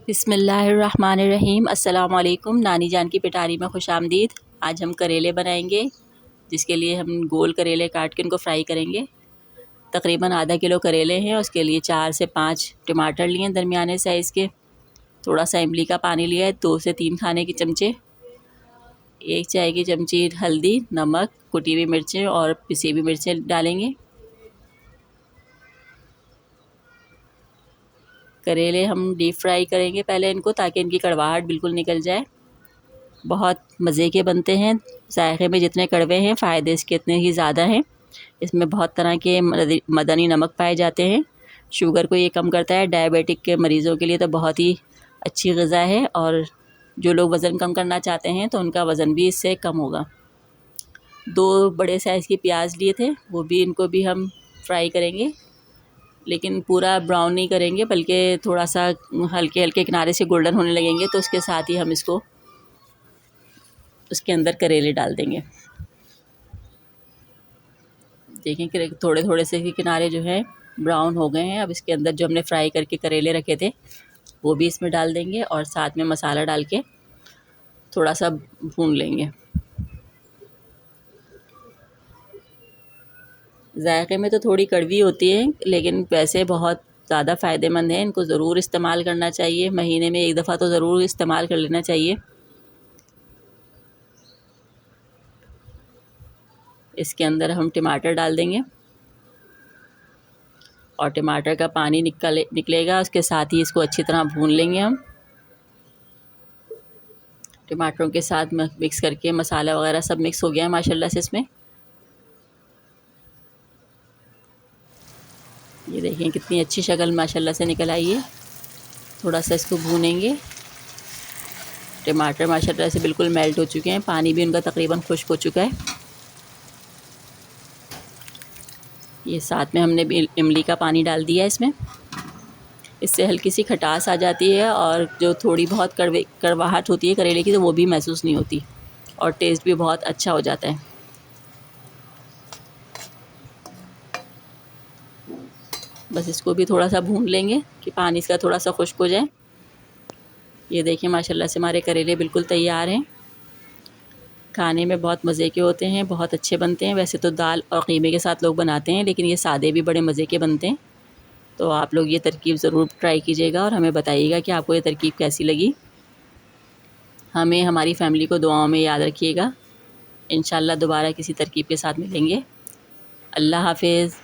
बिस्मिल्लाहिर्रहमानिर्रहीम। अस्सलाम वालेकुम। नानी जान की पिटारी में खुशामदीद। आज हम करेले बनाएंगे, जिसके लिए हम गोल करेले काट के उनको फ्राई करेंगे। तकरीबन आधा किलो करेले हैं, उसके लिए 4 से 5 टमाटर लिए हैं दरमियाने साइज़ के। थोड़ा सा इमली का पानी लिया है, 2 से 3 खाने के चमचे, 1 चाय की चमची हल्दी, नमक, कुटी हुई मिर्चें और पिसी हुई मिर्चें डालेंगे। करेले हम डीप फ्राई करेंगे पहले इनको, ताकि इनकी कड़वाहट बिल्कुल निकल जाए। बहुत मज़े के बनते हैं, जायके में जितने कड़वे हैं फ़ायदे इसके इतने ही ज़्यादा हैं। इसमें बहुत तरह के मदनी नमक पाए जाते हैं। शुगर को ये कम करता है। डायबिटिक के मरीज़ों के लिए तो बहुत ही अच्छी ग़िज़ा है, और जो लोग वज़न कम करना चाहते हैं तो उनका वज़न भी इससे कम होगा। 2 बड़े साइज़ के प्याज लिए थे, वो भी इनको भी हम फ्राई करेंगे, लेकिन पूरा ब्राउन नहीं करेंगे, बल्कि थोड़ा सा हल्के हल्के किनारे से गोल्डन होने लगेंगे तो उसके साथ ही हम इसको उसके अंदर करेले डाल देंगे। देखें कि थोड़े थोड़े से किनारे जो है ब्राउन हो गए हैं। अब इसके अंदर जो हमने फ्राई करके करेले रखे थे वो भी इसमें डाल देंगे, और साथ में मसाला डाल के थोड़ा सा भून लेंगे। जायके में तो थोड़ी कड़वी होती है, लेकिन वैसे बहुत ज़्यादा फ़ायदेमंद है। इनको ज़रूर इस्तेमाल करना चाहिए, महीने में 1 दफ़ा तो ज़रूर इस्तेमाल कर लेना चाहिए। इसके अंदर हम टमाटर डाल देंगे, और टमाटर का पानी निकलेगा, उसके साथ ही इसको अच्छी तरह भून लेंगे हम। टमाटरों के साथ मिक्स करके मसाला वगैरह सब मिक्स हो गया है माशाल्लाह से इसमें। ये देखिए कितनी अच्छी शक्ल माशाल्लाह से निकल आई है। थोड़ा सा इसको भूनेंगे। टमाटर माशाल्लाह से बिल्कुल मेल्ट हो चुके हैं, पानी भी उनका तकरीबन खुश्क हो चुका है। ये साथ में हमने भी इमली का पानी डाल दिया है इसमें। इससे हल्की सी खटास आ जाती है, और जो थोड़ी बहुत कड़वाहट होती है करेले की तो वो भी महसूस नहीं होती, और टेस्ट भी बहुत अच्छा हो जाता है। बस इसको भी थोड़ा सा भून लेंगे कि पानी इसका थोड़ा सा खुश्क हो जाए। ये देखिए माशाल्लाह से हमारे करेले बिल्कुल तैयार हैं। खाने में बहुत मज़े के होते हैं, बहुत अच्छे बनते हैं। वैसे तो दाल और कीमे के साथ लोग बनाते हैं, लेकिन ये सादे भी बड़े मज़े के बनते हैं। तो आप लोग ये तरकीब ज़रूर ट्राई कीजिएगा और हमें बताइएगा कि आपको ये तरकीब कैसी लगी। हमें, हमारी फ़ैमिली को दुआओं में याद रखिएगा। इंशाल्लाह दोबारा किसी तरकीब के साथ मिलेंगे। अल्लाह हाफ़िज़।